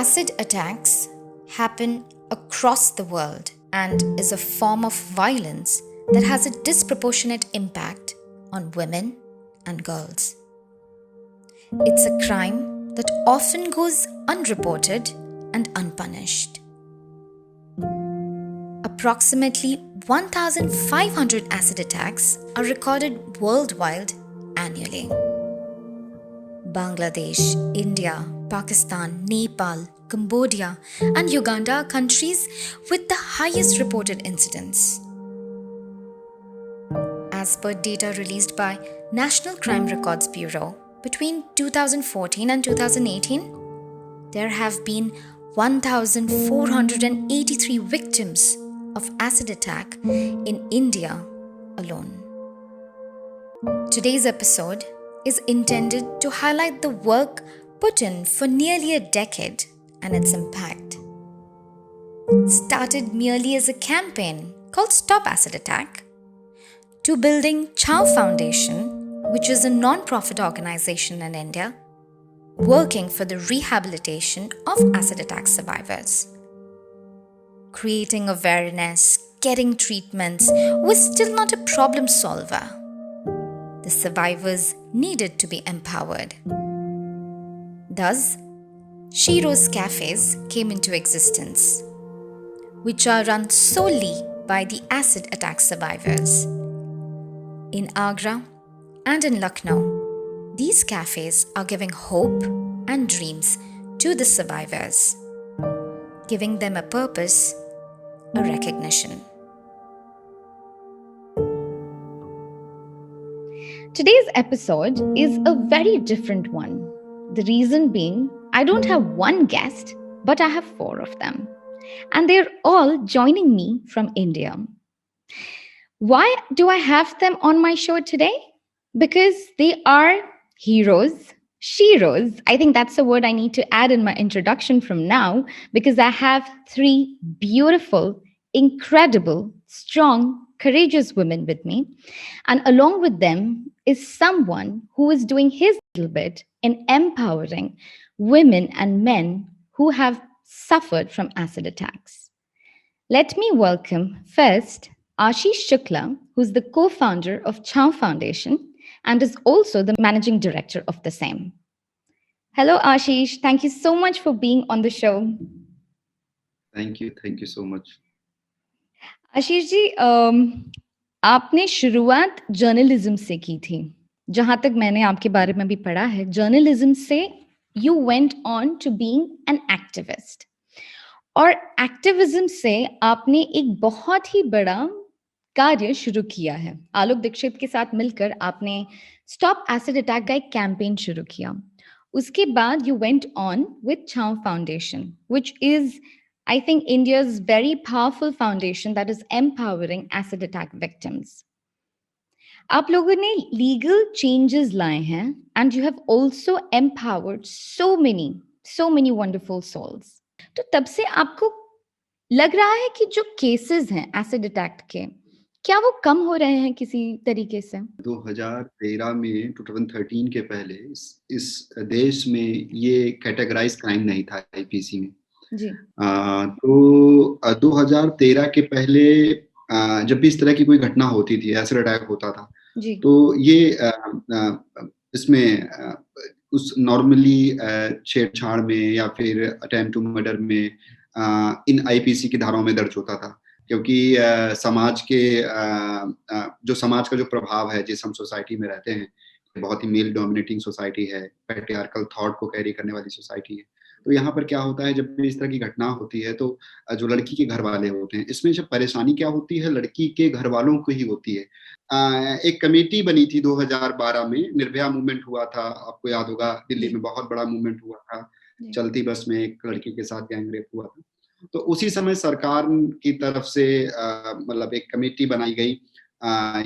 Acid attacks happen across the world and is a form of violence that has a disproportionate impact on women and girls. It's a crime that often goes unreported and unpunished. Approximately 1,500 acid attacks are recorded worldwide annually. Bangladesh, India, Pakistan, Nepal, Cambodia, and Uganda are countries with the highest reported incidents. As per data released by National Crime Records Bureau, between 2014 and 2018, there have been 1,483 victims of acid attack in India alone. Today's episode is intended to highlight the work put in for nearly a decade and its impact. Started merely as a campaign called Stop Acid Attack, to building Chow Foundation, which is a non-profit organization in India working for the rehabilitation of acid attack survivors. Creating awareness, getting treatments was still not a problem solver. The survivors needed to be empowered. Thus, Shero's cafes came into existence, which are run solely by the acid attack survivors. In Agra and in Lucknow, these cafes are giving hope and dreams to the survivors, giving them a purpose, a recognition. Today's episode is a very different one. The reason being, I don't have one guest, but I have 4 of them. And they're all joining me from India. Why do I have them on my show today? Because they are heroes, sheroes. I think that's a word I need to add in my introduction from now, because I have 3 beautiful, incredible, strong, courageous women with me. And along with them is someone who is doing his little bit in empowering women and men who have suffered from acid attacks. Let me welcome first Ashish Shukla, who's the co-founder of Chow Foundation and is also the managing director of the same. Hello, Ashish. Thank you so much for being on the show. Thank you so much. Ashish ji, आपने शुरुआत journalism से की थी. जहां तक मैंने आपके बारे में भी पढ़ा है, जर्नलिज्म से you went on to being an activist, और एक्टिविज्म से आपने एक बहुत ही बड़ा कार्य शुरू किया है. आलोक दीक्षित के साथ मिलकर आपने स्टॉप एसिड अटैक का एक कैंपेन शुरू किया. उसके बाद यू वेंट ऑन विद चाव foundation, which is I think India's very powerful foundation that is empowering acid attack victims. आप लोगों ने legal changes लाए हैं, and you have also empowered so many wonderful souls. तो तब से आपको लग रहा है कि जो cases हैं acid attack के, क्या वो कम हो रहे हैं किसी तरीके से? 2013 में 2013 के पहले इस देश में ये कैटेगराइज क्राइम नहीं था आईपीसी में. जी. तो 2013 के पहले जब भी इस तरह की कोई घटना होती थी, एसिड अटैक होता था, जी. तो ये इसमें उस नॉर्मली छेड़छाड़ में या फिर अटेम्प्ट टू मर्डर में इन आईपीसी की धाराओं में दर्ज होता था, क्योंकि समाज का जो प्रभाव है, जिस हम सोसाइटी में रहते हैं, बहुत ही मेल डोमिनेटिंग सोसाइटी है, पैट्रियार्कल थॉट को कैरी करने वाली सोसाइटी है. तो यहाँ पर क्या होता है, जब भी इस तरह की घटना होती है तो जो लड़की के घर वाले होते हैं, इसमें जब परेशानी क्या होती है, लड़की के घर वालों को ही होती है. एक कमेटी बनी थी 2012 में, निर्भया मूवमेंट हुआ था, आपको याद होगा, दिल्ली में बहुत बड़ा मूवमेंट हुआ था. चलती बस में एक लड़की के साथ गैंगरेप हुआ था. तो उसी समय सरकार की तरफ से मतलब एक कमेटी बनाई गई,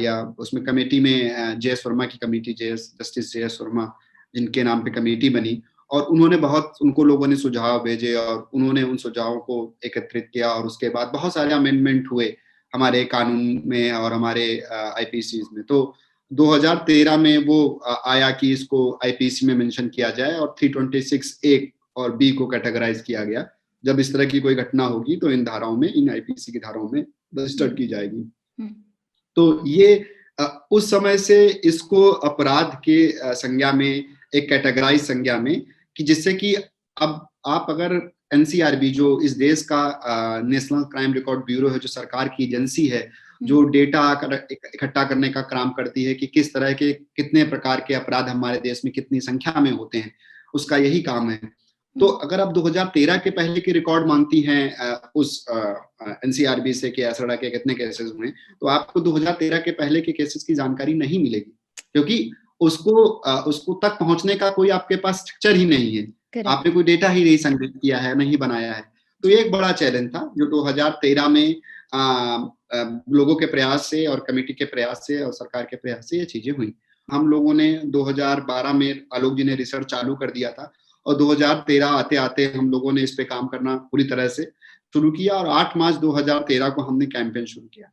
या उसमें कमेटी में जयस वर्मा की कमेटी, जस्टिस जयस वर्मा, इनके नाम पे कमेटी बनी, और उनको लोगों ने सुझाव भेजे और उन्होंने उन सुझावों को एकत्रित किया, और उसके बाद बहुत सारे अमेंडमेंट हुए हमारे कानून में और हमारे आईपीसी में. तो 2013 में वो आया कि इसको आईपीसी में मेंशन किया जाए, और 326 ए और बी को कैटेगराइज किया गया। जब इस तरह की कोई घटना होगी तो इन धाराओं में, इन आईपीसी की धाराओं में रजिस्टर्ड की जाएगी। तो ये उस समय से इसको अपराध के संज्ञा में, एक कैटेगराइज संज्ञा में, कि जिससे कि अब आप अगर एनसीआरबी जो इस देश का नेशनल क्राइम रिकॉर्ड ब्यूरो है, जो सरकार की एजेंसी है, जो डेटा इकट्ठा करने का काम करती है कि किस तरह के कितने प्रकार के अपराध हमारे देश में कितनी संख्या में होते हैं, उसका यही काम है। तो अगर आप 2013 के पहले की रिकॉर्ड मांगती हैं उस एनसीआरबी से कि एसड़ा के कितने केसेस हुए, तो आपको 2013 के पहले के केसेस की जानकारी नहीं मिलेगी, क्योंकि उसको तक पहुंचने का कोई आपके पास स्ट्रक्चर ही नहीं है। आपने कोई डेटा ही नहीं संग्रहित किया है, नहीं बनाया है। तो ये एक बड़ा चैलेंज था जो 2013 में लोगों के प्रयास से और कमेटी के प्रयास से और सरकार के प्रयास से ये चीजें हुई। हम लोगों ने 2012 में आलोक जी ने रिसर्च चालू कर दिया था और 2013 आते आते हम लोगों ने इस पे काम करना पूरी तरह से शुरू किया और 8 मार्च 2013 को हमने कैंपेन शुरू किया।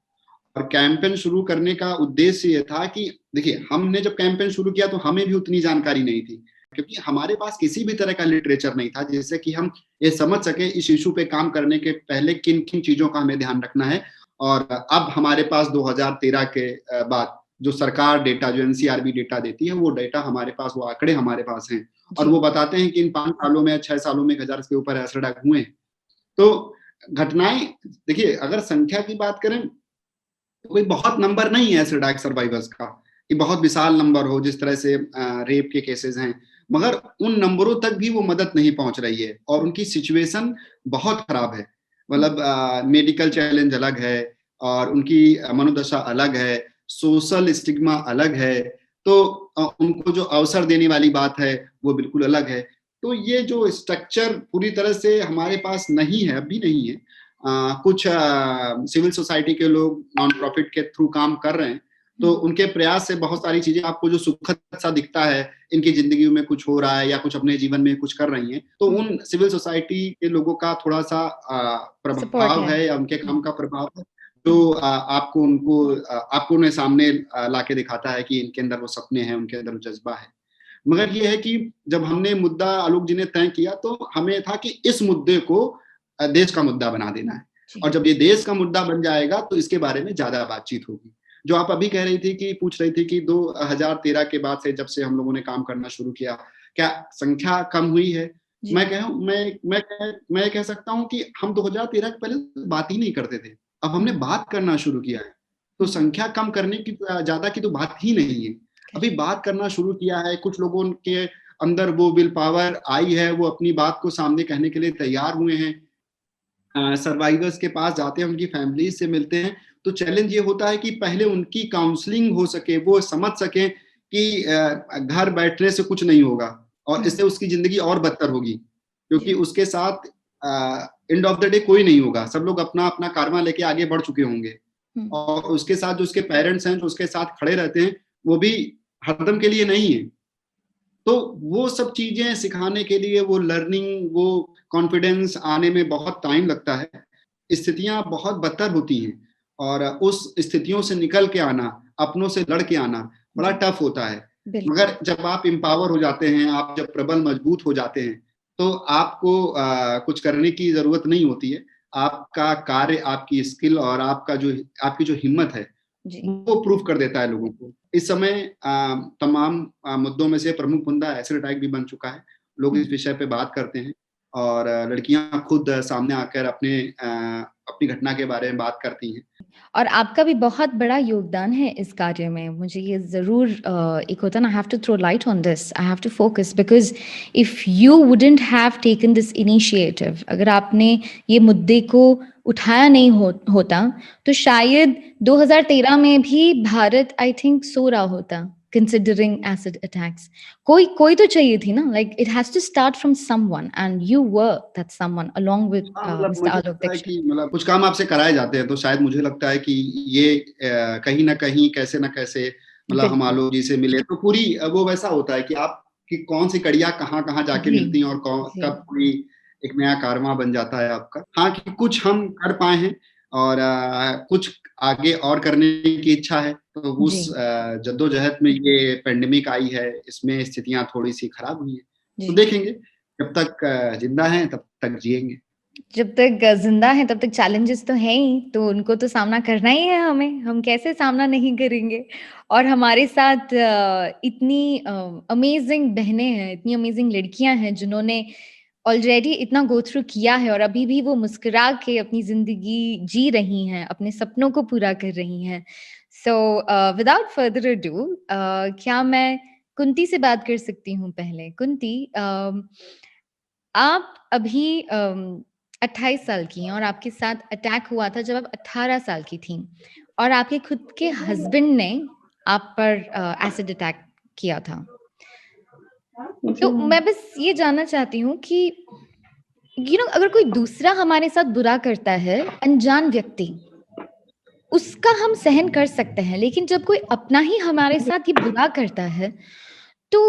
और कैंपेन शुरू करने का उद्देश्य ये था कि देखिए, हमने जब कैंपेन शुरू किया तो हमें भी उतनी जानकारी नहीं थी, क्योंकि हमारे पास किसी भी तरह का लिटरेचर नहीं था जिससे कि हम ये समझ सके इस इशू पे काम करने के पहले किन किन चीजों का हमें ध्यान रखना है। और अब हमारे पास 2013 के बाद जो सरकार डेटा, जो एनसीआरबी डेटा देती है, वो डेटा हमारे पास, वो आंकड़े हमारे पास हैं और वो बताते हैं कि इन 5 सालों में, 6 सालों में 1000 के ऊपर एसिड अटैक हुए। तो घटनाएं, देखिए, अगर संख्या की बात करें तो कोई बहुत नंबर नहीं है एसिड अटैक सर्वाइवर्स का कि बहुत विशाल नंबर हो, जिस तरह से रेप के केसेस हैं, मगर उन नंबरों तक भी वो मदद नहीं पहुंच रही है और उनकी सिचुएशन बहुत खराब है। मतलब मेडिकल चैलेंज अलग है और उनकी मनोदशा अलग है, सोशल स्टिग्मा अलग है, तो उनको जो अवसर देने वाली बात है वो बिल्कुल अलग है। तो ये जो स्ट्रक्चर पूरी तरह से हमारे पास नहीं है, अभी नहीं है। कुछ सिविल सोसाइटी के लोग नॉन प्रॉफिट के थ्रू काम कर रहे हैं, तो उनके प्रयास से बहुत सारी चीजें आपको जो सुखद सा दिखता है, इनकी जिंदगी में कुछ हो रहा है या कुछ अपने जीवन में कुछ कर रही हैं, तो उन सिविल सोसाइटी के लोगों का थोड़ा सा प्रभाव है या उनके काम का प्रभाव है, जो आपको उन्हें सामने लाके दिखाता है कि इनके अंदर वो सपने हैं, उनके अंदर वो जज्बा है। मगर ये है कि जब हमने मुद्दा आलोक जी ने तय किया तो हमें था कि इस मुद्दे को देश का मुद्दा बना देना है, और जब ये देश का मुद्दा बन जाएगा तो इसके बारे में ज्यादा बातचीत होगी। जो आप अभी कह रही थी कि पूछ रही थी कि 2013 के बाद से, जब से हम लोगों ने काम करना शुरू किया, क्या संख्या कम हुई है? मैं कह सकता हूं कि हम 2013 के पहले बात ही नहीं करते थे, अब हमने बात करना शुरू किया है, तो संख्या कम करने की ज्यादा की तो बात ही नहीं है। अभी बात करना शुरू किया है, कुछ लोगों के अंदर वो विल पावर आई है, वो अपनी बात को सामने कहने के लिए तैयार हुए हैं। सर्वाइवर्स के पास जाते हैं, उनकी फैमिलीज से मिलते हैं, तो चैलेंज ये होता है कि पहले उनकी काउंसलिंग हो सके, वो समझ सके कि घर बैठने से कुछ नहीं होगा और इससे उसकी जिंदगी और बदतर होगी, क्योंकि उसके साथ एंड ऑफ द डे कोई नहीं होगा, सब लोग अपना अपना कारवा लेके आगे बढ़ चुके होंगे और उसके साथ जो उसके पेरेंट्स हैं, जो उसके साथ खड़े रहते हैं, वो भी हरदम के लिए नहीं है। तो वो सब चीजें सिखाने के लिए, वो लर्निंग, वो कॉन्फिडेंस आने में बहुत टाइम लगता है। स्थितियां बहुत बदतर होती हैं और उस स्थितियों से निकल के आना, अपनों से लड़ के आना बड़ा टफ होता है। मगर जब आप एम्पावर हो जाते हैं, आप जब प्रबल मजबूत हो जाते हैं, तो आपको कुछ करने की जरूरत नहीं होती है। आपका कार्य, आपकी स्किल और आपकी जो हिम्मत है, वो प्रूव कर देता है लोगों को। इस समय तमाम मुद्दों में से प्रमुख मुद्दा एसिड अटैक भी बन चुका है। लोग इस विषय पे बात करते हैं और लड़कियां खुद सामने आकर अपनी घटना के बारे में बात करती हैं। और आपका भी बहुत बड़ा योगदान है इस कार्य में। मुझे ये ज़रूर एक होता ना, I have to throw light on this, I have to focus, because if you wouldn't have taken this initiative, अगर आपने ये मुद्दे को उठाया नहीं होता तो शायद 2013 में भी भारत, आई थिंक, सो रहा होता, considering acid attacks. कोई तो चाहिए थी ना, like it has to start from someone and you were that someone along with Mr. Alok Dixit. मतलब कुछ काम आपसे कराए जाते हैं तो शायद मुझे लगता है कि ये कहीं ना कहीं, कैसे ना कैसे, मतलब हम आलोक जी से मिले तो पूरी वो वैसा होता है कि आपकी कौन सी कड़ियां कहाँ जाके मिलती हैं और कब कोई एक नया कारवां बन जाता है आपका। हाँ, कि कुछ हम कर पाए हैं और कुछ आगे और करने की इच्छा है। तो उस जद्दोजहद में ये पेंडेमिक आई है, इसमें स्थितियां थोड़ी सी खराब हुई है, तो देखेंगे जब तक जिंदा हैं तब तक जिएंगे। जब तक जिंदा है तब तक चैलेंजेस तो हैं ही, तो उनको तो सामना करना ही है हमें, हम कैसे सामना नहीं करेंगे। और हमारे साथ इतनी अमेजिंग बहनें हैं, इतनी अमेजिंग लड़कियां हैं जिन्होंने ऑलरेडी इतना गो थ्रू किया है और अभी भी वो मुस्कुरा के अपनी जिंदगी जी रही हैं, अपने सपनों को पूरा कर रही हैं। सो विदाउट फर्दर अडू, क्या मैं कुंती से बात कर सकती हूँ? पहले कुंती, आप अभी 28 साल की हैं और आपके साथ अटैक हुआ था जब आप 18 साल की थीं, और आपके खुद के हस्बैंड ने आप पर एसिड अटैक किया था। तो मैं बस ये जानना चाहती हूँ कि अगर कोई दूसरा हमारे साथ बुरा करता है, अनजान व्यक्ति, उसका हम सहन कर सकते हैं, लेकिन जब कोई अपना ही हमारे साथ ये बुरा करता है, तो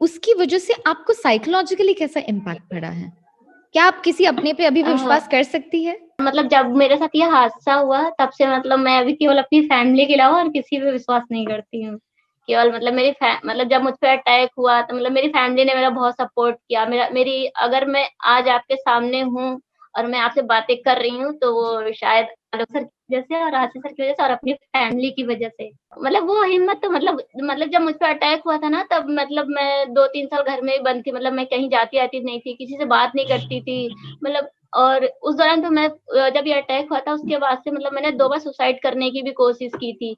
उसकी वजह से आपको साइकोलॉजिकली कैसा इम्पैक्ट पड़ा है? क्या आप किसी अपने पे अभी विश्वास कर सकती है? मतलब जब मेरे साथ ये हादसा हुआ तब से मतलब मैं अभी केवल अपनी फैमिली के अलावा और किसी पे विश्वास नहीं करती हूँ। केवल मतलब मतलब जब मुझ पे अटैक हुआ तो मतलब मेरी फैमिली ने मेरा बहुत सपोर्ट किया। मेरी अगर मैं आज आपके सामने हूँ और मैं आपसे बातें कर रही हूँ तो वो शायद आलोक सर की वजह से और आशीष सर की वजह से और अपनी फैमिली की वजह से। मतलब वो हिम्मत तो मतलब जब मुझ पे अटैक हुआ था ना तब मतलब मैं 2-3 साल घर में ही बंद थी। मतलब मैं कहीं जाती-आती नहीं थी, किसी से बात नहीं करती थी। मतलब और उस दौरान तो मैं जब ये अटैक हुआ था उसके बाद से मतलब मैंने 2 बार सुसाइड करने की भी कोशिश की थी।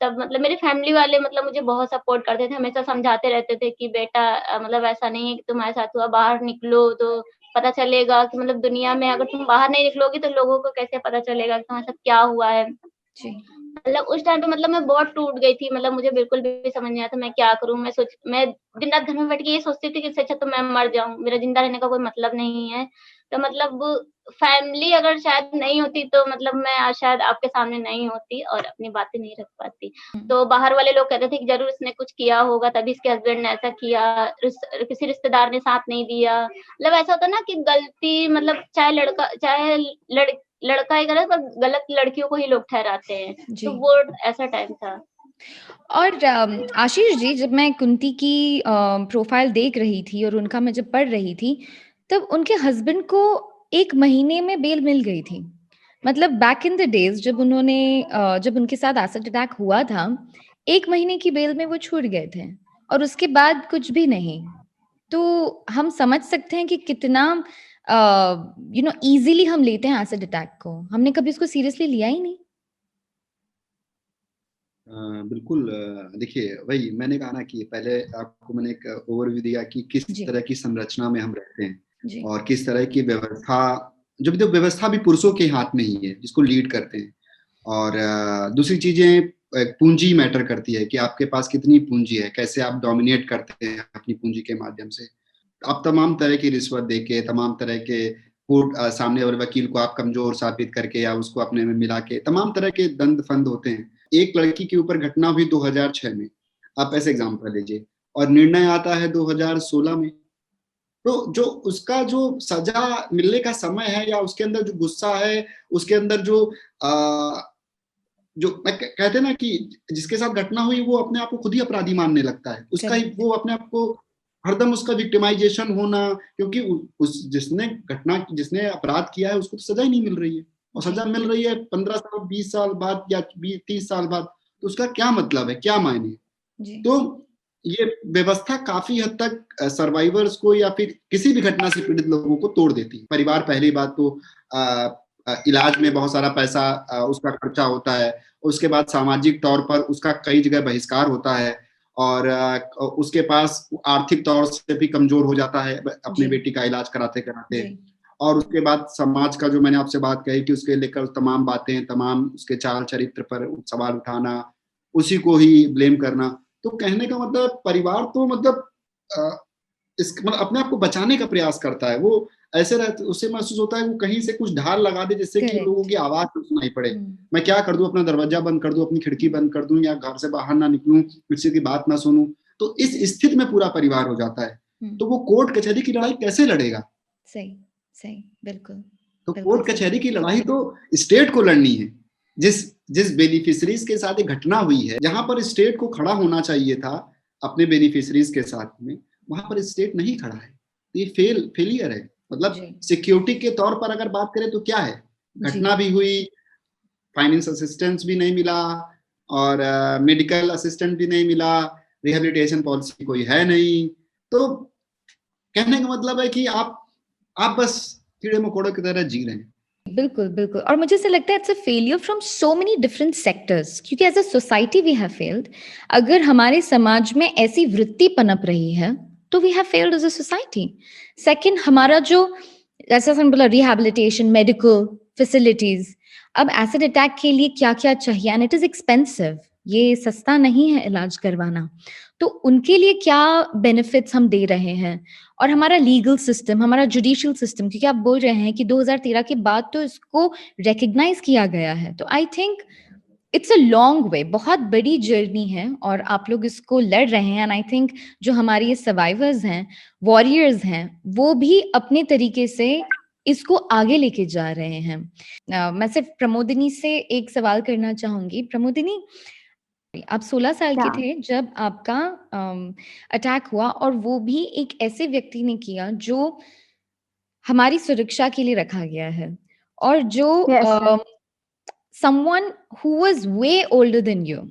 तब मतलब मेरे फैमिली वाले मतलब मुझे बहुत सपोर्ट करते थे, हमेशा समझाते रहते थे कि बेटा मतलब ऐसा नहीं है कि तुम्हारे साथ हुआ, बाहर निकलो तो पता चलेगा कि मतलब दुनिया में अगर तुम बाहर नहीं निकलोगी तो लोगों को कैसे पता चलेगा कि तुम्हारे साथ क्या हुआ है। जी। मतलब उस टाइम पे मतलब मैं बहुत टूट गई थी, मतलब मुझे बिल्कुल भी समझ नहीं आया था मैं क्या करूँ? मैं दिन-रात घर में बैठ के ये सोचती थी कि इससे अच्छा तो मैं मर जाऊँ, मेरा ज़िंदा रहने का कोई मतलब नहीं है। तो मतलब फैमिली अगर शायद नहीं होती तो मतलब मैं आज शायद आपके सामने नहीं होती और अपनी बातें नहीं रख पाती। तो बाहर वाले लोग कहते थे कि ज़रूर इसने कुछ किया होगा तभी इसके हस्बैंड ने ऐसा किया, किसी रिश्तेदार ने साथ नहीं दिया। मतलब ऐसा होता है ना कि गलती मतलब चाहे लड़का ही गलत पर गलत लड़कियों को ही लोग ठहराते हैं। जी। तो वो ऐसा टाइम था। और आशीष जी, जब मैं कुंती की प्रोफाइल देख रही थी और उनका मैं जब पढ़ रही थी, तब उनके हस्बैंड को 1 महीने में बेल मिल गई थी। मतलब बैक इन द डेज़ जब उनके साथ एसिड अटैक हुआ था, 1 महीने की बेल में वो छूट गए थे और उसके बाद कुछ भी नहीं। तो हम समझ सकते हैं कि कितना ईज़िली हम लेते हैं एसिड अटैक को। हमने कभी उसको सीरियसली लिया ही नहीं। बिल्कुल। देखिए वही मैंने कहा ना कि पहले आपको मैंने एक ओवरव्यू दिया कि किस जी। तरह की संरचना में हम रहते हैं जी। और किस तरह की व्यवस्था, जो भी व्यवस्था भी पुरुषों के हाथ में ही है जिसको लीड करते हैं। और दूसरी चीजें पूंजी मैटर करती है कि आपके पास कितनी पूंजी है, कैसे आप डोमिनेट करते हैं अपनी पूंजी के माध्यम से। आप तमाम तरह की रिश्वत देके, तमाम तरह के कोर्ट सामने वाले वकील को आप कमजोर साबित करके या उसको अपने में मिला के तमाम तरह के दंड फंद होते हैं। एक लड़की के ऊपर घटना हुई 2006 में, आप ऐसे एग्जाम्पल लीजिए, और निर्णय आता है 2016 में। तो जो उसका जो सजा मिलने का समय है या उसके अंदर जो गुस्सा है, उसके अंदर जो जो कहते हैं ना कि जिसके साथ घटना हुई वो अपने आप को खुद ही अपराधी मानने लगता है, उसका ही वो अपने आप को हरदम उसका विक्टिमाइजेशन होना, क्योंकि उस जिसने अपराध किया है उसको तो सजा ही नहीं मिल रही है, और सजा मिल रही है 15 साल 20 साल बाद या 30 साल बाद, तो उसका क्या मतलब है, क्या मायने? तो ये व्यवस्था काफी हद तक सर्वाइवर्स को या फिर किसी भी घटना से पीड़ित लोगों को तोड़ देती है। परिवार पहली बात तो इलाज में बहुत सारा पैसा उसका खर्चा होता है, उसके बाद सामाजिक तौर पर उसका कई जगह बहिष्कार होता है, और उसके पास आर्थिक तौर से भी कमजोर हो जाता है अपनी बेटी का इलाज कराते कराते। और उसके बाद समाज का जो मैंने आपसे बात कही कि उसके लेकर तमाम बातें, तमाम उसके चाल चरित्र पर सवाल उठाना, उसी को ही ब्लेम करना। तो कहने का मतलब परिवार तो मतलब अपने आप को बचाने का प्रयास करता है, वो ऐसे रहते, उसे महसूस होता है वो कहीं से कुछ ढाल लगा दे जिससे कि लोगों की आवाज न सुनाई पड़े। मैं क्या कर दूं, अपना दरवाजा बंद कर दूं, अपनी खिड़की बंद कर दूं, या घर से बाहर ना निकलूं, किसी की बात ना सुनूं। तो इस स्थिति में पूरा परिवार हो जाता है। तो वो कोर्ट कचहरी की लड़ाई कैसे लड़ेगा? सही, बिल्कुल। तो कोर्ट कचहरी की लड़ाई तो स्टेट को लड़नी है। जिस बेनिफिशरीज के साथ ये घटना हुई है, जहां पर स्टेट को खड़ा होना चाहिए था अपने बेनिफिशरीज के साथ में, वहां पर स्टेट नहीं खड़ा है। ये फेलियर है। मतलब जी सिक्योरिटी के तौर पर अगर बात करें तो क्या है, जी घटना भी हुई, फाइनेंस असिस्टेंस भी नहीं मिला, और मेडिकल असिस्टेंट भी नहीं मिला, रिहेबिलिटेशन पॉलिसी कोई है नहीं। तो कहने का मतलब है कि आप बस कीड़े मकोड़ों की तरह जी रहे हैं। बिल्कुल बिल्कुल, और मुझे ऐसा लगता है it's a failure from so many different sectors, क्योंकि as a society we have failed. अगर हमारे समाज में ऐसी वृत्ति पनप रही है तो we have failed as a society. Second, हमारा जो, जैसा हमने बोला, रिहैबिलिटेशन, मेडिकल फैसिलिटीज, अब एसिड अटैक के लिए क्या क्या चाहिए, एंड इट इज एक्सपेंसिव, ये सस्ता नहीं है इलाज करवाना, तो उनके लिए क्या बेनिफिट्स हम दे रहे हैं। और हमारा लीगल सिस्टम, हमारा जुडिशियल सिस्टम, क्योंकि आप बोल रहे हैं कि 2013 के बाद तो इसको रिकग्नाइज किया गया है, तो I think it's a long way, बहुत बड़ी जर्नी है और आप लोग इसको लड़ रहे हैं। एंड आई थिंक जो हमारे ये सर्वाइवर्स हैं, वॉरियर्स हैं, वो भी अपने तरीके से इसको आगे लेके जा रहे हैं। मैं सिर्फ प्रमोदिनी से एक सवाल करना चाहूंगी। प्रमोदिनी, आप 16 साल के क्या? थे जब आपका अटैक हुआ, और वो भी एक ऐसे व्यक्ति ने किया जो हमारी सुरक्षा के लिए रखा गया है, और जो Yes, yes. someone who was way older than you,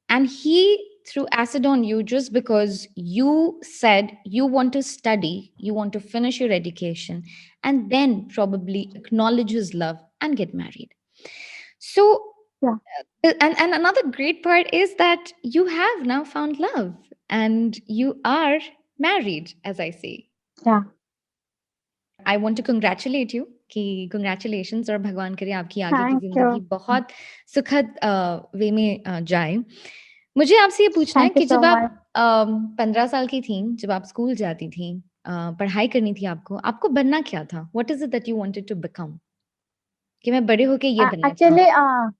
and he threw acid on you just because you said you want to study, you want to finish your education, and then probably acknowledge his love and get married. So Yeah. and another great part is that you have now found love and you are married, as I say. Yeah. I want to congratulate you कि congratulations, और भगवान करे आपकी आगे की Thank जिंदगी you. बहुत सुखद वे में जाए। मुझे आपसे ये पूछना है Thank you कि so जब आप much. 15 साल की थी, जब आप स्कूल जाती थी, पढ़ाई करनी थी, आपको बनना क्या था? What is it that you wanted to become, कि मैं बड़े होके ये बनना Actually, चाहूँ?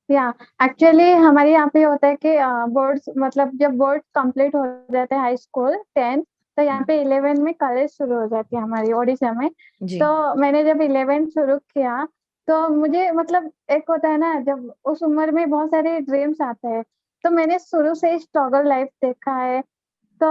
या एक्चुअली हमारे यहाँ पे होता है कि बोर्ड्स, मतलब जब बोर्ड कंप्लीट हो जाते हैं हाई स्कूल 10th, तो यहाँ पे 11 में कॉलेज शुरू हो जाती है हमारी ओडिशा में। जी तो मैंने जब 11 शुरू किया, तो मुझे मतलब एक होता है ना, जब उस उम्र में बहुत सारे ड्रीम्स आते हैं, तो मैंने शुरू से ही स्ट्रगल लाइफ देखा है। तो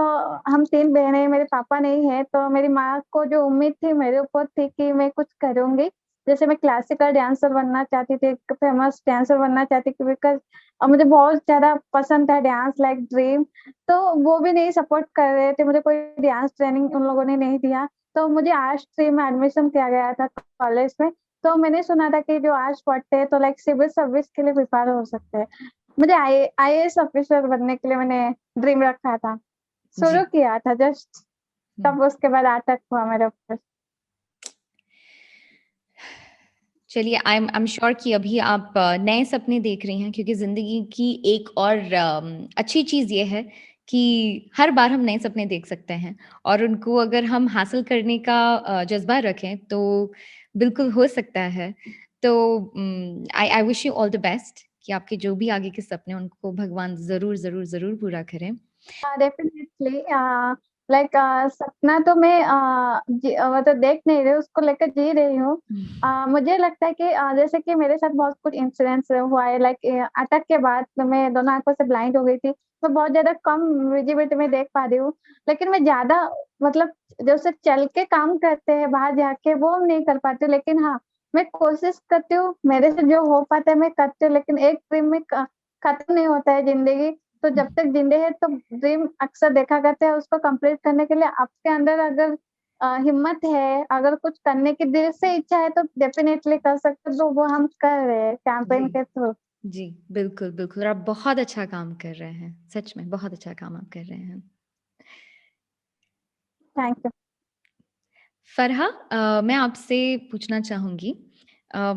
हम 3 बहनें, मेरे पापा नहीं है, तो मेरी माँ को जो उम्मीद थी मेरे ऊपर थी कि मैं कुछ करूँगी। जैसे मैं क्लासिकल डांसर बनना चाहती थी, एक फेमस डांसर बनना चाहती थी, बिकॉज़ मुझे बहुत ज़्यादा पसंद था डांस, लाइक ड्रीम। तो वो भी नहीं सपोर्ट कर रहे थे, मुझे कोई डांस ट्रेनिंग उन लोगों ने नहीं दिया। तो मुझे आर्ट्स स्ट्रीम में एडमिशन किया गया था कॉलेज में। तो मैंने सुना था कि जो आर्ट्स पढ़ते हैं तो लाइक सिविल सर्विस के लिए प्रिपेयर हो सकते हैं। मुझे आईएएस ऑफिसर बनने के लिए मैंने ड्रीम रखा था। जी शुरू किया था जस्ट, तब उसके बाद अटैक हुआ मेरे ऊपर। चलिए, आई एम श्योर कि अभी आप नए सपने देख रही हैं, क्योंकि जिंदगी की एक और अच्छी चीज ये है कि हर बार हम नए सपने देख सकते हैं, और उनको अगर हम हासिल करने का जज्बा रखें तो बिल्कुल हो सकता है। तो I I wish you all the best कि आपके जो भी आगे के सपने, उनको भगवान जरूर जरूर जरूर पूरा करें। डेफिनेटली लाइक सपना तो मैं मतलब देख नहीं रही, उसको लेकर जी रही हूँ। मुझे लगता है कि जैसे कि मेरे साथ बहुत कुछ इंसिडेंट्स हुआ है, लाइक अटैक के बाद तो मैं दोनों आंखों से ब्लाइंड हो गई थी, तो बहुत ज्यादा कम विजिबिलिटी में देख पा रही हूँ। लेकिन मैं ज्यादा, मतलब जैसे चल के काम करते हैं बाहर जाके, वो नहीं कर पाती हूँ। लेकिन हाँ, मैं कोशिश करती हूँ, मेरे से जो हो पाता है मैं करती हूँ। लेकिन एक ड्रीम में खत्म नहीं होता है जिंदगी, तो जब तक जिंदे है तो ड्रीम अक्सर देखा करते हैं। उसको कंप्लीट करने के लिए आपके अंदर अगर हिम्मत है, अगर कुछ करने की दिल से इच्छा है, तो डेफिनेटली कर सकते हो। तो वो हम कर रहे हैं कैंपेन जी के थ्रू। जी बिल्कुल बिल्कुल, और आप बहुत अच्छा काम कर रहे हैं, सच में बहुत अच्छा काम आप कर रहे हैं। Thank you. फरहा, मैं आपसे पूछना चाहूंगी, अ,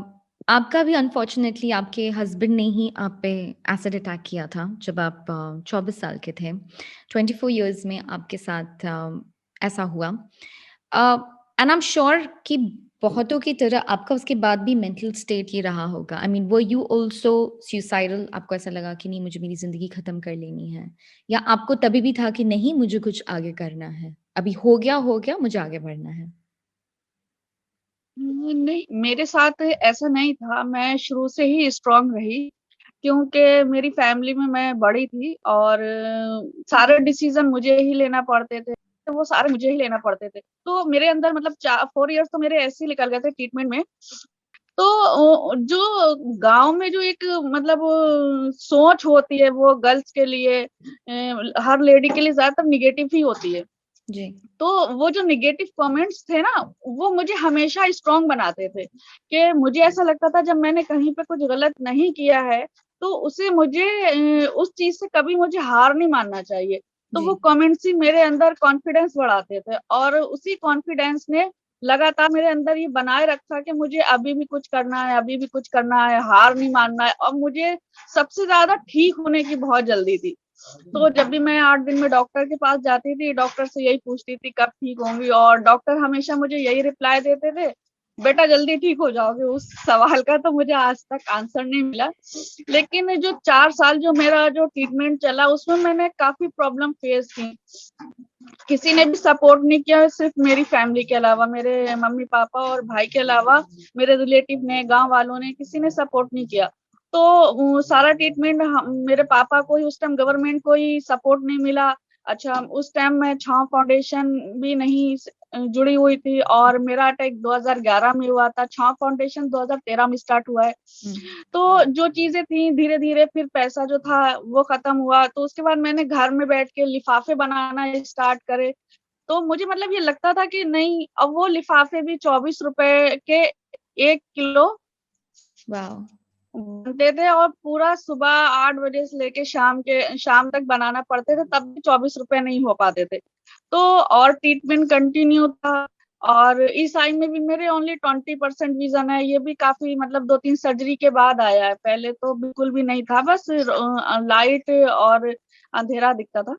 आपका भी अनफॉर्चुनेटली आपके हस्बैंड ने ही आप पे एसिड अटैक किया था जब आप 24 साल के थे। 24 इयर्स में आपके साथ ऐसा हुआ, एंड आई एम श्योर कि बहुतों की तरह आपका उसके बाद भी मेंटल स्टेट ये रहा होगा। आई मीन, वो यू ऑल्सो सुसाइडल? आपको ऐसा लगा कि नहीं, मुझे मेरी जिंदगी खत्म कर लेनी है, या आपको तभी भी था कि नहीं, मुझे कुछ आगे करना है, अभी हो गया, मुझे आगे बढ़ना है? नहीं, मेरे साथ ऐसा नहीं था। मैं शुरू से ही स्ट्रॉन्ग रही, क्योंकि मेरी फैमिली में मैं बड़ी थी और सारे डिसीजन मुझे ही लेना पड़ते थे। वो सारे मुझे ही लेना पड़ते थे। तो मेरे अंदर मतलब 4 इयर्स तो मेरे ऐसे ही निकल गए थे ट्रीटमेंट में। तो जो गाँव में जो एक मतलब सोच होती है वो गर्ल्स के लिए हर लेडी के लिए ज़्यादातर नेगेटिव ही होती है। जी। तो वो जो नेगेटिव कमेंट्स थे ना, वो मुझे हमेशा स्ट्रॉन्ग बनाते थे, कि मुझे ऐसा लगता था जब मैंने कहीं पे कुछ गलत नहीं किया है, तो उसे मुझे उस चीज़ से कभी मुझे हार नहीं मानना चाहिए। तो जी। वो कमेंट्स ही मेरे अंदर कॉन्फिडेंस बढ़ाते थे और उसी कॉन्फिडेंस ने लगातार मेरे अंदर ये बनाए रखा कि मुझे अभी भी कुछ करना है, अभी भी कुछ करना है, हार नहीं मानना है और मुझे सबसे ज़्यादा ठीक होने की बहुत जल्दी थी। तो जब भी मैं 8 दिन में डॉक्टर के पास जाती थी, डॉक्टर से यही पूछती थी कब ठीक होंगी और डॉक्टर हमेशा मुझे यही रिप्लाई देते थे, बेटा जल्दी ठीक हो जाओगे। उस सवाल का तो मुझे आज तक आंसर नहीं मिला। लेकिन जो 4 साल जो मेरा जो ट्रीटमेंट चला उसमें मैंने काफ़ी प्रॉब्लम फेस की। किसी ने भी सपोर्ट नहीं किया, सिर्फ मेरी फैमिली के अलावा, मेरे मम्मी-पापा और भाई के अलावा मेरे रिलेटिव ने, गाँव वालों ने, किसी ने सपोर्ट नहीं किया। तो सारा ट्रीटमेंट मेरे पापा को ही उस टाइम गवर्नमेंट को ही सपोर्ट नहीं मिला। अच्छा, उस टाइम मैं छाँव फाउंडेशन भी नहीं जुड़ी हुई थी और मेरा अटैक 2011 में हुआ था। छाँव फाउंडेशन 2013 में स्टार्ट हुआ है। तो जो चीज़ें थी धीरे-धीरे फिर पैसा जो था वो खत्म हुआ, तो उसके बाद मैंने घर में बैठ के लिफाफे बनाना स्टार्ट करे। तो मुझे मतलब ये लगता था कि नहीं, अब वो लिफाफे भी ₹24 के 1 किलो वाओ! बनते थे और पूरा सुबह 8 बजे से लेके शाम तक बनाना पड़ते थे, तब भी ₹24 नहीं हो पाते थे। तो और ट्रीटमेंट कंटिन्यू था और इस आई में भी मेरे ओनली 20% विज़न है, ये भी काफ़ी मतलब 2-3 सर्जरी के बाद आया है, पहले तो बिल्कुल भी नहीं था, बस लाइट और अंधेरा दिखता था।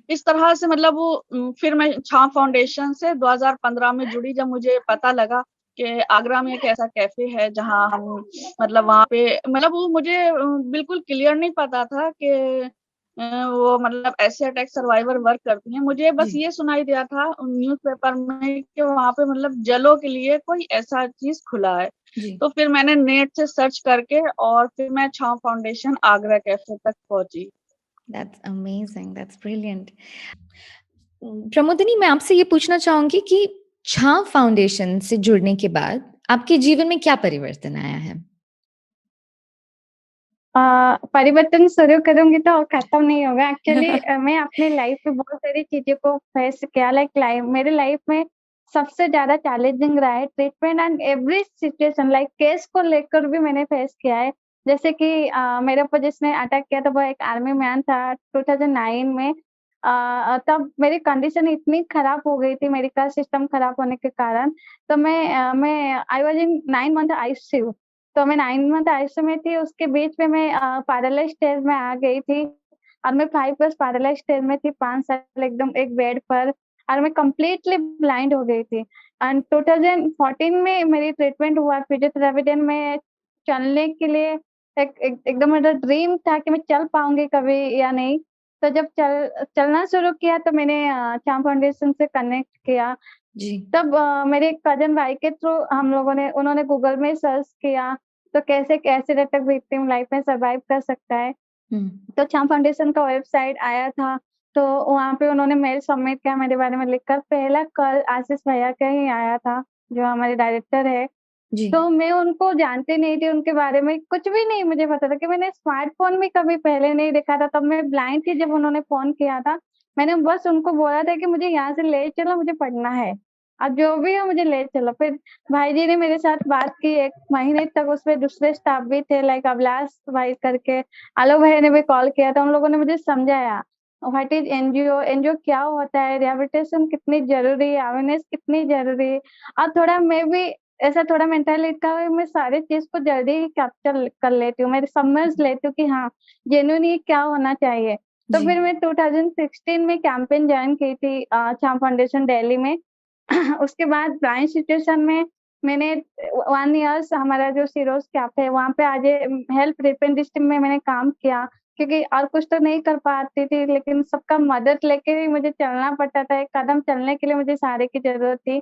इस तरह से मतलब वो फिर मैं छाँव फाउंडेशन से 2015 में जुड़ी, जब मुझे पता लगा कि आगरा में एक ऐसा कैफ़े है जहाँ हम मतलब वहाँ पे मतलब वो मुझे बिल्कुल क्लियर नहीं पता था कि वो मतलब ऐसे अटैक सर्वाइवर वर्क करती हैं। मुझे बस जी। ये सुनाई दिया था न्यूज़पेपर में कि वहाँ पे मतलब जलों के लिए कोई ऐसा चीज़ खुला है। जी। तो फिर मैंने नेट से सर्च करके और फिर मैं छाँव फाउंडेशन आगरा कैफ़े तक पहुँची। That's amazing, that's brilliant. Pramodini, मैं आपसे ये पूछना चाहूँगी कि छाँव फाउंडेशन से जुड़ने के बाद आपके जीवन में क्या परिवर्तन आया है? परिवर्तन शुरू करूँगी तो खत्म नहीं होगा। एक्चुअली मैं अपने लाइफ में बहुत सारी चीज़ों को फेस किया, मेरे लाइफ में सबसे ज़्यादा चैलेंजिंग रहा है treatment and every situation, like case को लेकर भी मैंने फेस किया है। जैसे कि मेरे ऊपर जिसने अटैक किया था वो एक आर्मी मैन था 2009 में। तब मेरी कंडीशन इतनी खराब हो गई थी मेडिकल सिस्टम खराब होने के कारण, तो मैं I was in 9 month ICU. तो मैं 9 मंथ आईसीयू में थी, उसके बीच में मैं पैरालाइज़ स्टेज में आ गई थी और मैं 5 प्लस पैरालाइज़ स्टेज में थी, 5 साल एकदम एक बेड पर और मैं कंप्लीटली ब्लाइंड हो गई थी। एंड 2014 में मेरी ट्रीटमेंट हुआ फिजियोथेरेपी, देन मैं चलने के लिए एकदम मेरा ड्रीम था कि मैं चल पाऊँगी कभी या नहीं। तो जब चलना शुरू किया तो मैंने चार्म फाउंडेशन से कनेक्ट किया। जी। तब मेरे कज़न भाई के थ्रू उन्होंने गूगल में सर्च किया, तो कैसे एक एसिड अटैक विक्टिम लाइफ में सर्वाइव कर सकता है। हुँ। तो चार्म फाउंडेशन का वेबसाइट आया था, तो वहाँ पे उन्होंने मेल सबमिट किया मेरे बारे में लिखकर। पहला कॉल आशीष भैया का ही आया था, जो हमारे डायरेक्टर है। जी। तो मैं उनको जानती नहीं थी, उनके बारे में कुछ भी नहीं मुझे पता था कि मैंने स्मार्टफ़ोन भी कभी पहले नहीं देखा था, तब मैं ब्लाइंड थी जब उन्होंने फ़ोन किया था। मैंने बस उनको बोला था कि मुझे यहाँ से ले चलो, मुझे पढ़ना है। अब जो भी हो मुझे ले चलो। फिर भाई जी ने मेरे साथ बात की 1 महीने तक, उसमें दूसरे स्टाफ भी थे लाइक अभिलाष भाई करके, आलोक भैया ने भी कॉल किया था, उन लोगों ने मुझे समझाया व्हाट इज़ एनजीओ, एनजीओ क्या होता है, रिहैबिलिटेशन कितनी ज़रूरी है, अवेयरनेस कितनी ज़रूरी है। और थोड़ा मैं भी ऐसा थोड़ा मेंटालिटी का है, मैं सारी चीज़ को जल्दी ही कैप्चर कर लेती हूँ, मैं समझ लेती हूँ कि हाँ, जेन्युइनली क्या होना चाहिए। तो जी। फिर मैं 2016 में कैंपेन जॉइन की थी चार्म फाउंडेशन दिल्ली में। उसके बाद ब्लाइंड सिचुएशन में मैंने 1 इयर्स हमारा जो सिरोस कैफ़े है, वहाँ पे एज़ ए हेल्प रिप्रेजेंटेटिव में मैंने काम किया, क्योंकि और कुछ तो नहीं कर पाती थी, लेकिन सबका मदद लेके ही मुझे चलना पड़ता था, एक कदम चलने के लिए मुझे सहारे की ज़रूरत थी।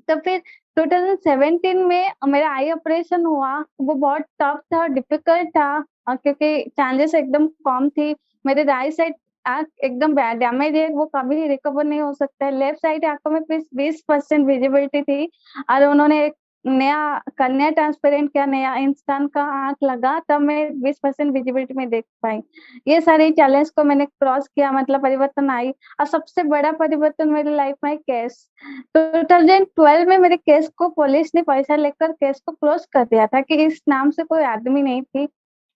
तो फिर 2017 में मेरा आई ऑपरेशन हुआ, वो बहुत टफ था, डिफ़िकल्ट था क्योंकि चांसेस एकदम कम थी। मेरे राइट साइड आँख एकदम डैमेज है, वो कभी रिकवर नहीं हो सकता है। लेफ्ट साइड आँखों में 20% विजिबिलिटी थी और उन्होंने एक नया कन्या ट्रांसपेरेंट किया, नया इंसान का आँख लगा, तब मैं 20% विजिबिलिटी में देख पाई। ये सारे चैलेंज को मैंने क्रॉस किया, मतलब परिवर्तन आई। और सबसे बड़ा परिवर्तन मेरी लाइफ में केस 2012 में मेरे केस को पुलिस ने पैसा लेकर केस को क्लोज कर दिया था कि इस नाम से कोई आदमी नहीं थी।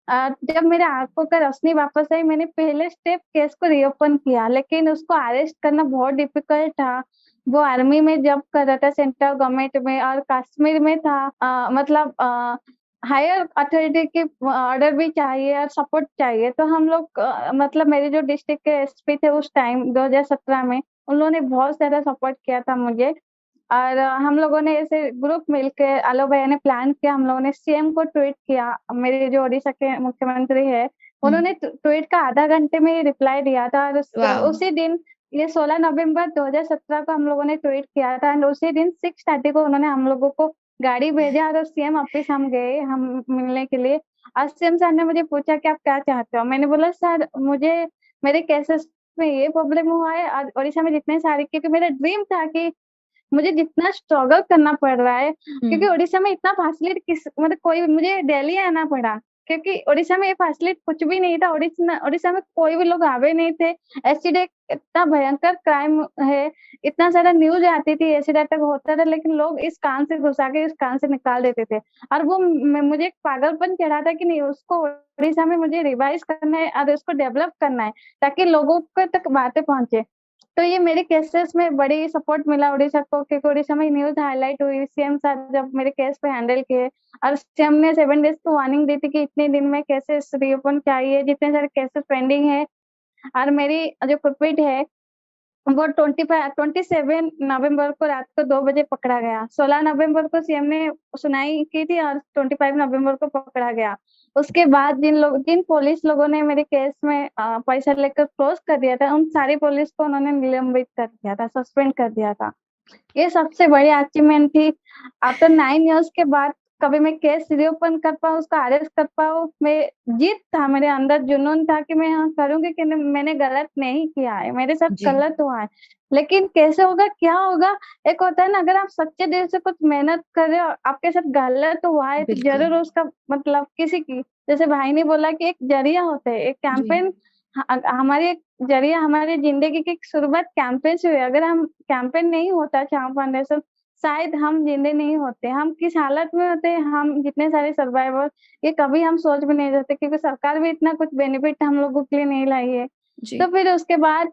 जब मेरे आँखों का रोशनी वापस आई, मैंने पहले स्टेप केस को रीओपन किया, लेकिन उसको अरेस्ट करना बहुत डिफिकल्ट था। वो आर्मी में जॉब कर रहा था, सेंट्रल गवर्नमेंट में, और कश्मीर में था। मतलब हायर अथॉरिटी की ऑर्डर भी चाहिए और सपोर्ट चाहिए। तो हम लोग मतलब मेरे जो डिस्ट्रिक्ट के एसपी थे उस टाइम 2017 में, उन्होंने बहुत सारा सपोर्ट किया था मुझे। और हम लोगों ने ऐसे ग्रुप मिलके, आलोक भैया ने प्लान किया, हम लोगों ने सीएम को ट्वीट किया। मेरे जो ओडिशा के मुख्यमंत्री है, उन्होंने ट्वीट का आधा घंटे में ही रिप्लाई दिया था। और वाह। उसी दिन, ये 16 नवंबर 2017 को हम लोगों ने ट्वीट किया था, एंड उसी दिन 6:30 को उन्होंने हम लोगों को गाड़ी भेजा और सीएम ऑफिस हम गए हम मिलने के लिए। और सीएम सर ने मुझे पूछा कि आप क्या चाहते हो? मैंने बोला सर मुझे मेरे केसेस में ये प्रॉब्लम हुआ है, और ओडिशा में जितने सारे, क्योंकि मेरा ड्रीम था कि मुझे जितना स्ट्रगल करना पड़ रहा है, क्योंकि ओडिशा में इतना फैसिलिटी मतलब कोई, मुझे दिल्ली आना पड़ा क्योंकि ओडिशा में ये फैसिलिटी कुछ भी नहीं था। ओडिशा में कोई भी लोग आवे नहीं थे। एसिड इतना भयंकर क्राइम है, इतना सारा न्यूज आती थी, एसिड अटैक होता था, लेकिन लोग इस कान से घुसा के इस कान से निकाल देते थे। और वो मुझे एक पागलपन चढ़ा था कि नहीं, उसको ओडिशा में मुझे रिवाइज करना है और उसको डेवलप करना है ताकि लोगों को तक बातें पहुंचे। तो ये मेरे केसेस में बड़ी सपोर्ट मिला ओडिशा को, क्योंकि ओडिशा में न्यूज हाईलाइट हुई। सीएम साहब जब मेरे केस को हैंडल किए, और सीएम ने 7 डेज की वार्निंग दी थी कि इतने दिन में केसेस रीओपन चाहिए, जितने सारे केसेस पेंडिंग है। और मेरी जो कुलप्रीत है वो 27 नवंबर को रात को 2 बजे पकड़ा गया। 16 नवंबर को सीएम ने सुनाई की थी और 25 नवंबर को पकड़ा गया। उसके बाद जिन पुलिस लोगों ने मेरे केस में पैसा लेकर क्लोज कर दिया था, उन सारी पुलिस को उन्होंने निलंबित कर दिया था, सस्पेंड कर दिया था। ये सबसे बड़ी अचीवमेंट थी। आफ्टर 9 इयर्स के बाद कभी मैं केस रीओपन कर पाऊँ, उसको अरेस्ट कर पाऊँ, मैं जीत था, मेरे अंदर जुनून था कि मैं हाँ करूँगी, कि मैंने गलत नहीं किया है, मेरे साथ जी। गलत हुआ है। लेकिन कैसे होगा, क्या होगा? एक होता है ना, अगर आप सच्चे दिल से कुछ मेहनत कर रहे हो, आपके साथ गलत हुआ है, तो बिल्कुल। जरूर उसका मतलब किसी की, जैसे भाई ने बोला कि एक जरिया होता है, एक कैंपेन, हमारी एक जरिया, हमारी जिंदगी की शुरुआत कैंपेन से हुई। अगर हम कैंपेन नहीं होता छाव फाउंडेशन, शायद हम जिंदे नहीं होते। हम किस हालत में होते, हम जितने सारे सर्वाइवर, ये कभी हम सोच भी नहीं सकते, क्योंकि सरकार भी इतना कुछ बेनिफिट हम लोगों के लिए नहीं लाई है। जी। तो फिर उसके बाद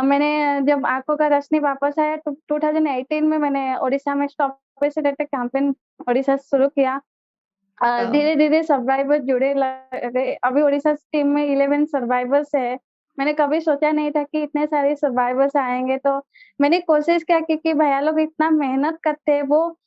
मैंने जब आंखों का रोशनी वापस आया, तो 2018 में मैंने ओडिशा में स्टॉप एसिड कैंपेन ओडिशा शुरू किया। धीरे धीरे सर्वाइवर जुड़े गए। अभी ओडिशा टीम में 11 सर्वाइवर्स है। मैंने कभी सोचा नहीं था कि इतने सारे सर्वाइवर्स आएंगे। तो मैंने कोशिश किया, क्योंकि भैया लोग इतना मेहनत करते हैं, वो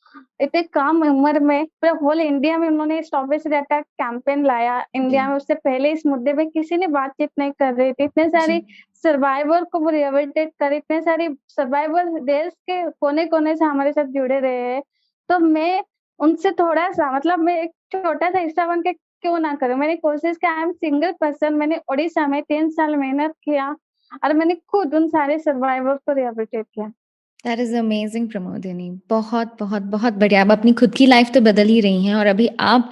इतने कम उम्र में पूरा होल इंडिया में उन्होंने स्टॉप एसिड अटैक कैंपेन लाया। इंडिया में उससे पहले इस मुद्दे पे किसी ने बातचीत नहीं कर रही थी। इतने सारे सर्वाइवर को वो रिहेबिलिटेट करे, इतने सारे सर्वाइवर देश के कोने कोने से हमारे साथ जुड़े रहे हैं। तो मैं उनसे थोड़ा-सा, मतलब मैं एक छोटा-सा हिस्सा बन के क्यों ना करूँ? मैंने कोशिश किया, आई एम सिंगल पर्सन, मैंने ओडिशा में 3 साल मेहनत किया और मैंने खुद उन सारे सर्वाइवर्स को रिहेबिलिटेट किया। That is amazing Pramodini. बहुत, बहुत, बहुत बढ़िया। आप अपनी खुद की लाइफ तो बदल ही रही हैं और अभी आप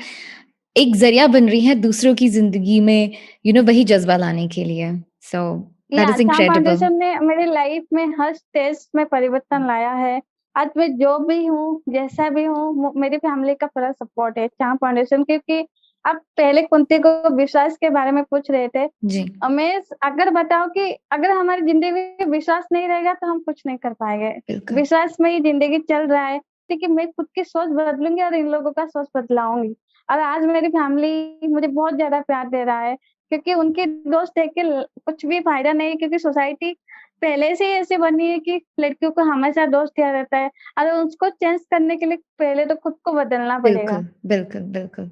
एक ज़रिया बन रही हैं दूसरों की ज़िंदगी में वही जज़्बा लाने के लिए। सो दैट इज़ चाम इनक्रेडिबल। फाउंडेशन ने मेरी लाइफ में हर स्टेज में परिवर्तन लाया है। आज मैं जो भी हूँ, जैसा भी हूँ, मेरी फैमिली का पूरा सपोर्ट है चाम फाउंडेशन, क्योंकि आप पहले कुंती को विश्वास के बारे में पूछ रहे थे। जी। मैं अगर बताऊँ कि अगर हमारी ज़िंदगी में विश्वास नहीं रहेगा तो हम कुछ नहीं कर पाएँगे। बिल्कुल। विश्वास में ही ज़िंदगी चल रहा है, क्योंकि मैं खुद की सोच बदलूँगी और इन लोगों का सोच बदलाऊँगी। और आज मेरी फैमिली मुझे बहुत ज़्यादा प्यार दे रहा है, क्योंकि उनके दोस्त देख के कुछ भी फ़ायदा नहीं, क्योंकि सोसाइटी पहले से ही ऐसी बनी है कि लड़कियों को हमेशा दोस्त दिया रहता है और उसको चेंज करने के लिए पहले तो खुद को बदलना पड़ेगा। बिल्कुल, बिल्कुल, बिल्कुल।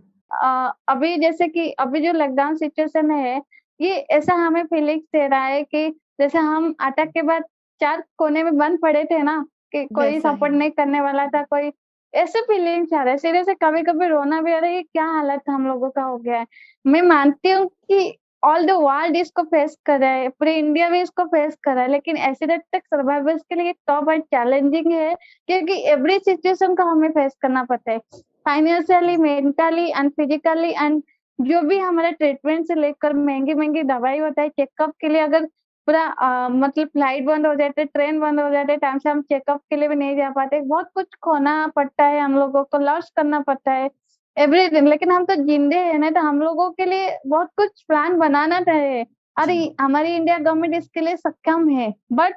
अभी जैसे कि अभी जो लॉकडाउन सिचुएशन है, ये ऐसा हमें फीलिंग्स दे रहा है कि जैसे हम अटैक के बाद 4 कोने में बंद पड़े थे ना, कि कोई वैसा ही। सपोर्ट नहीं करने वाला था, कोई ऐसे फीलिंग्स आ रहा है। सीरियस से कभी-कभी रोना भी आ रहा है, ये क्या हालत हम लोगों का हो गया है। मैं मानती हूँ कि ऑल द वर्ल्ड इसको फेस कर रहा है, पूरे इंडिया भी इसको फेस कर रहा है, लेकिन एसिड अटैक सर्वाइवर्स के लिए टफ और चैलेंजिंग है, क्योंकि एवरी सिचुएशन को हमें फेस करना पड़ता है, financially, mentally and physically, and जो भी हमारे ट्रीटमेंट से लेकर महंगी दवाई होता है, चेकअप के लिए अगर पूरा मतलब फ्लाइट बंद हो जाते, ट्रेन बंद हो जाते, टाइम से हम चेकअप के लिए भी नहीं जा पाते, बहुत कुछ खोना पड़ता है, हम लोगों को लॉस करना पड़ता है एवरीथिंग। लेकिन हम तो जिंदे हैं ना, तो हम लोगों के लिए बहुत कुछ प्लान बनाना चाहिए। अरे हमारी इंडिया गवर्नमेंट इसके लिए सक्षम है, बट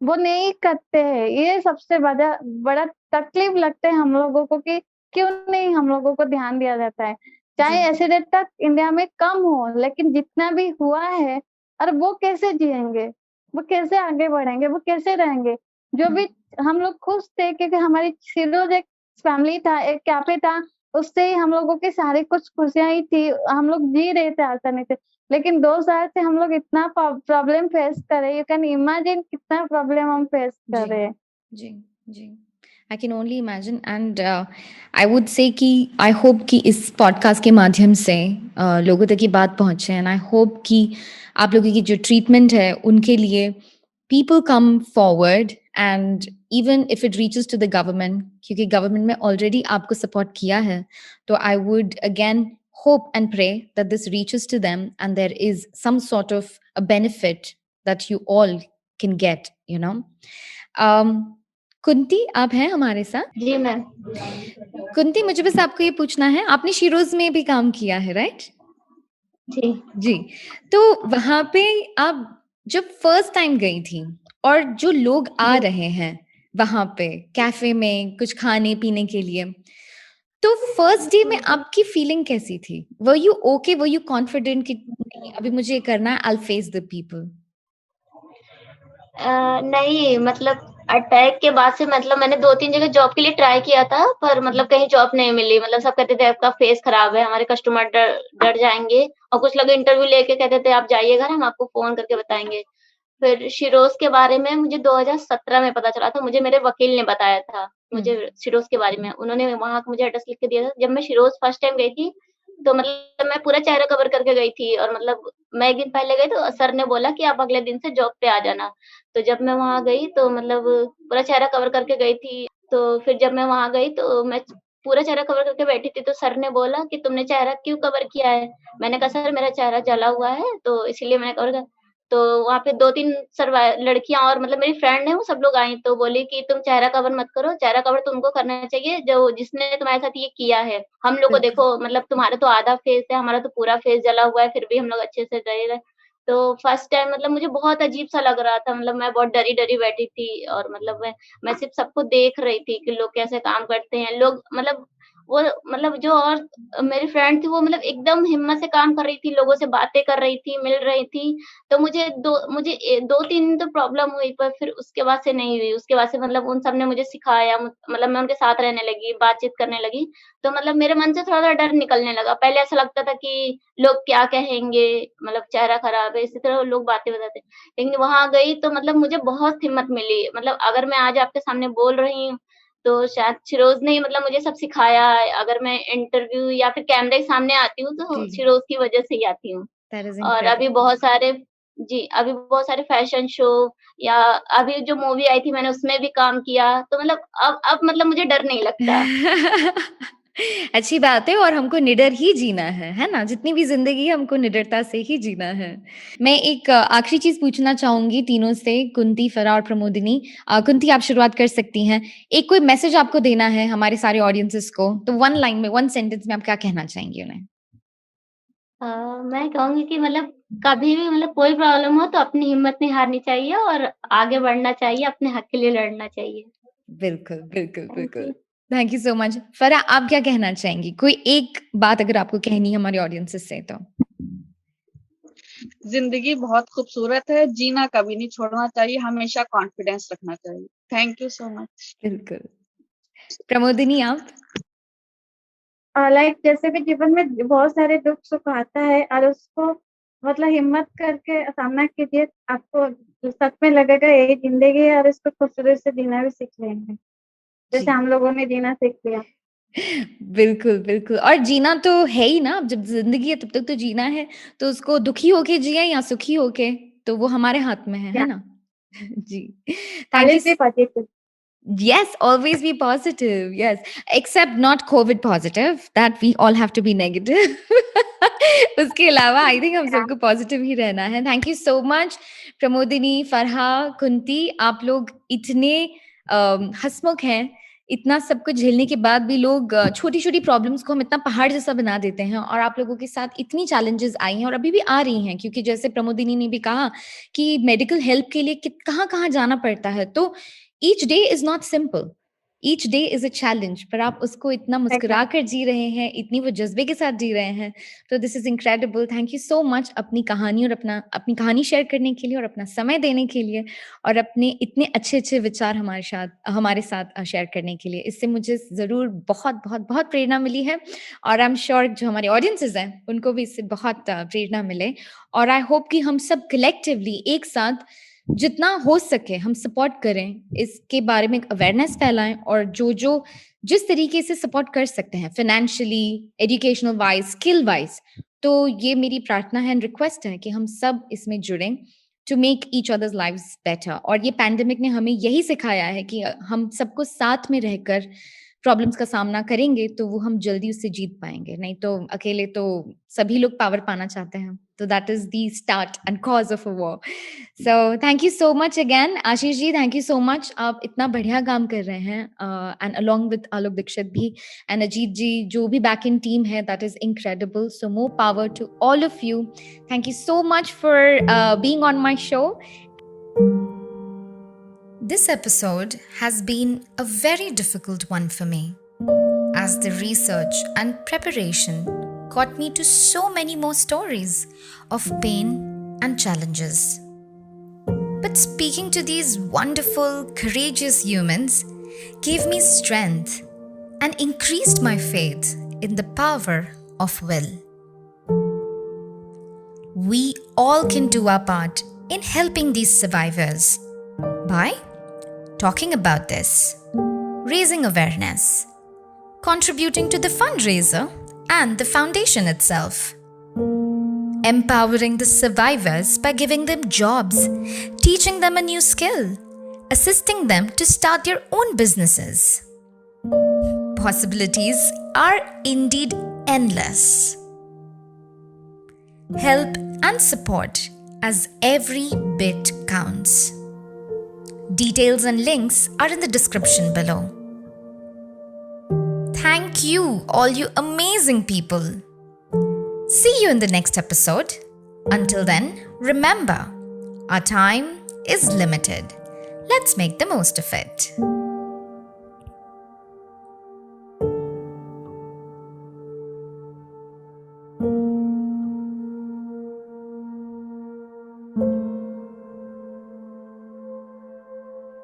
वो नहीं करते हैं। ये सबसे बड़ा तकलीफ लगता है हम लोगों को कि क्यों नहीं हम लोगों को ध्यान दिया जाता है। चाहे एसिड अटैक इंडिया में कम हो, लेकिन जितना भी हुआ है, और वो कैसे जिएंगे, वो कैसे आगे बढ़ेंगे, वो कैसे रहेंगे। जो भी हम लोग खुश थे क्योंकि हमारी सिरोज एक फैमिली था, एक कैफे था, उससे ही हम लोगों की सारी कुछ खुशियां ही थी, हम लोग जी रहे थे आसानी से। लेकिन 2 साल से हम लोग इतना प्रॉब्लम फेस कर रहे हैं, यू कैन इमेजिन कितना प्रॉब्लम हम फेस कर रहे हैं। जी जी, I can only imagine. And I would say कि आई होप कि इस पॉडकास्ट के माध्यम से लोगों तक ये बात पहुंचे, एंड आई होप कि आप लोगों की जो ट्रीटमेंट है उनके लिए people come forward, and even if it reaches to the government, क्योंकि गवर्नमेंट में ऑलरेडी आपको सपोर्ट किया है, तो I would again hope and pray that this reaches to them and there is some sort of a benefit that you all can get, you know. Kunti, आप हैं हमारे साथ? जी मैम। कुंती, मुझे बस आपको ये पूछना है, आपने शिरोज में भी काम किया है, राइट? जी जी, तो वहां पे आप जब फर्स्ट टाइम गई थी और जो लोग आ रहे हैं वहां पे कैफे में कुछ खाने पीने के लिए, तो फर्स्ट डे में आपकी फीलिंग कैसी थी? Were you okay, were you confident कि नहीं अभी मुझे ये करना है, I will face the people? नहीं, मतलब अटैक के बाद से मतलब मैंने 2-3 जगह जॉब के लिए ट्राई किया था, पर मतलब कहीं जॉब नहीं मिली। मतलब सब कहते थे आपका फेस खराब है, हमारे कस्टमर डर डर जाएँगे, और कुछ लोग इंटरव्यू लेके कहते थे आप जाइए घर, हम आपको फ़ोन करके बताएँगे। फिर शिरोज़ के बारे में मुझे 2017 में पता चला था, मुझे मेरे वकील ने बताया था, मुझे शिरोज़ के बारे में। उन्होंने वहाँ का मुझे एड्रेस लिख के दिया था। जब मैं शिरोज़ फर्स्ट टाइम गई थी, तो मतलब मैं पूरा चेहरा कवर करके गई थी, और मतलब मैं 1 दिन पहले गई तो सर ने बोला कि आप अगले दिन से जॉब पे आ जाना। तो जब मैं वहाँ गई तो मतलब पूरा चेहरा कवर करके गई थी। तो फिर जब मैं वहाँ गई तो मैं पूरा चेहरा कवर करके बैठी थी, तो सर ने बोला कि तुमने चेहरा क्यों कवर किया है? मैंने कहा सर मेरा चेहरा जला हुआ है, तो इसीलिए मैंने कवर किया। तो वहाँ पे 2-3 लड़कियाँ और मतलब मेरी फ्रेंड है, वो सब लोग आई, तो बोली कि तुम चेहरा कवर मत करो, चेहरा कवर तुमको करना चाहिए जो जिसने तुम्हारे साथ ये किया है। हम लोग को देखो, मतलब तुम्हारा तो आधा फेस है, हमारा तो पूरा फेस जला हुआ है, फिर भी हम लोग अच्छे से रहे। तो फर्स्ट टाइम मतलब मुझे बहुत अजीब-सा लग रहा था, मतलब मैं बहुत डरी-डरी बैठी थी, और मतलब मैं सिर्फ़ सबको देख रही थी कि लोग कैसे काम करते हैं। लोग मतलब वो मतलब जो और मेरी फ्रेंड थी, वो मतलब एकदम हिम्मत से काम कर रही थी, लोगों से बातें कर रही थी, मिल रही थी। तो मुझे 2-3 तो प्रॉब्लम हुई, पर फिर उसके बाद से नहीं हुई। उसके बाद से मतलब उन सब ने मुझे सिखाया, मतलब मैं उनके साथ रहने लगी, बातचीत करने लगी, तो मतलब मेरे मन से थोड़ा-थोड़ा डर निकलने लगा। पहले ऐसा लगता था कि लोग क्या कहेंगे, मतलब चेहरा खराब है, इसी तरह लोग बातें बताते। लेकिन वहाँ गई तो मतलब मुझे बहुत हिम्मत मिली। मतलब अगर मैं आज आपके सामने बोल रही हूँ, तो शायद शिरोज़ ने ही मतलब मुझे सब सिखाया है। अगर मैं इंटरव्यू या फिर कैमरे के सामने आती हूँ, तो जी, शिरोज़ की वजह से ही आती हूँ। दैट इज और अभी इनक्रेडिबल। बहुत सारे जी, अभी बहुत सारे फैशन शो, या अभी जो मूवी आई थी मैंने उसमें भी काम किया, तो मतलब अब मतलब मुझे डर नहीं लगता। अच्छी बात है, और हमको निडर ही जीना है ना? जितनी भी ज़िंदगी है हमको निडरता से ही जीना है। मैं एक आखिरी चीज़ पूछना चाहूँगी तीनों से, कुंती, फ़राह और प्रमोदिनी। कुंती, आप शुरुआत कर सकती हैं। एक कोई मैसेज आपको देना है हमारे सारे ऑडियंसेस को, तो 1 लाइन में, 1 सेंटेंस में आप क्या कहना चाहेंगी उन्हें? अ, मैं कहूँगी कि मतलब कभी भी मतलब कोई प्रॉब्लम हो तो अपनी हिम्मत नहीं हारनी चाहिए, और आगे बढ़ना चाहिए, अपने हक के लिए लड़ना चाहिए। बिल्कुल, बिल्कुल, थैंक बिल्कुल। You. Thank you so much. Farah, आप क्या कहना चाहेंगी? कोई एक बात अगर आपको कहनी है हमारे ऑडियंसेस से तो? जिंदगी बहुत खूबसूरत है, जीना कभी नहीं छोड़ना चाहिए, हमेशा कॉन्फिडेंस रखना चाहिए। Thank you so much. बिल्कुल। प्रमोदिनी, आप? लाइक जैसे भी जीवन में बहुत सारे दुख सुख आता है, और उसको मतलब हिम्मत करके सामना कीजिए, आपको सच में लगेगा यही जिंदगी है, और इसको खूबसूरत से जीना भी सीख लेंगे, जैसे जी। हम लोगों ने जीना सीख लिया। बिल्कुल, बिल्कुल और जीना तो है ही ना, जब ज़िंदगी है तब तक तो जीना है, तो उसको दुखी होके जिए या सुखी होके, तो वो हमारे हाथ में है Yeah. ना? जी, thank you Always be positive. Yes, always be positive. Yes, except not COVID positive. That we all have to be negative. उसके अलावा आई थिंक हम Yeah. सबको पॉजिटिव ही रहना है. Thank you so much Pramodini, Farha, Kunti. आप लोग इतने हंसमुख हैं. इतना सब कुछ झेलने के बाद भी लोग छोटी-छोटी प्रॉब्लम्स को हम इतना पहाड़ जैसा बना देते हैं और आप लोगों के साथ इतनी चैलेंजेस आई हैं और अभी भी आ रही हैं क्योंकि जैसे प्रमोदिनी ने भी कहा कि मेडिकल हेल्प के लिए कहाँ-कहाँ जाना पड़ता है. तो each day is not simple, each day is a challenge, पर आप उसको इतना मुस्कुरा कर जी रहे हैं, इतनी वो जज्बे के साथ जी रहे हैं, तो this is incredible. Thank you so much अपनी कहानी और अपनी कहानी शेयर करने के लिए और अपना समय देने के लिए और अपने इतने अच्छे अच्छे विचार हमारे साथ शेयर करने के लिए. इससे मुझे जरूर बहुत बहुत बहुत प्रेरणा मिली है और आई एम श्योर जो हमारे ऑडियंसेस हैं उनको भी इससे बहुत प्रेरणा मिले और आई होप कि हम सब कलेक्टिवली एक साथ जितना हो सके हम सपोर्ट करें, इसके बारे में एक अवेयरनेस फैलाएं और जो जिस तरीके से सपोर्ट कर सकते हैं financially, educational wise, skill wise, तो ये मेरी प्रार्थना है एंड रिक्वेस्ट है कि हम सब इसमें जुड़ें to make each others lives better. और ये पैंडेमिक ने हमें यही सिखाया है कि हम सबको साथ में रहकर प्रॉब्लम्स का सामना करेंगे तो वो हम जल्दी उससे जीत पाएंगे, नहीं तो अकेले तो सभी लोग पावर पाना चाहते हैं. तो that is the start and cause of a war. So thank you so much again. Ashish ji, thank you so much. आप इतना बढ़िया काम कर रहे हैं and along with Alok Dikshit भी एंड अजीत जी, जो भी बैक इन टीम है, that is incredible. So more power to all of you. Thank you so much for being on my show. This episode has been a very difficult one for me, as the research and preparation got me to so many more stories of pain and challenges. But speaking to these wonderful, courageous humans gave me strength and increased my faith in the power of will. We all can do our part in helping these survivors by talking about this, raising awareness, contributing to the fundraiser and the foundation itself, empowering the survivors by giving them jobs, teaching them a new skill, assisting them to start their own businesses. Possibilities are indeed endless. Help and support, as every bit counts. Details and links are in the description below. Thank you, all you amazing people. See you in the next episode. Until then, remember, our time is limited. Let's make the most of it.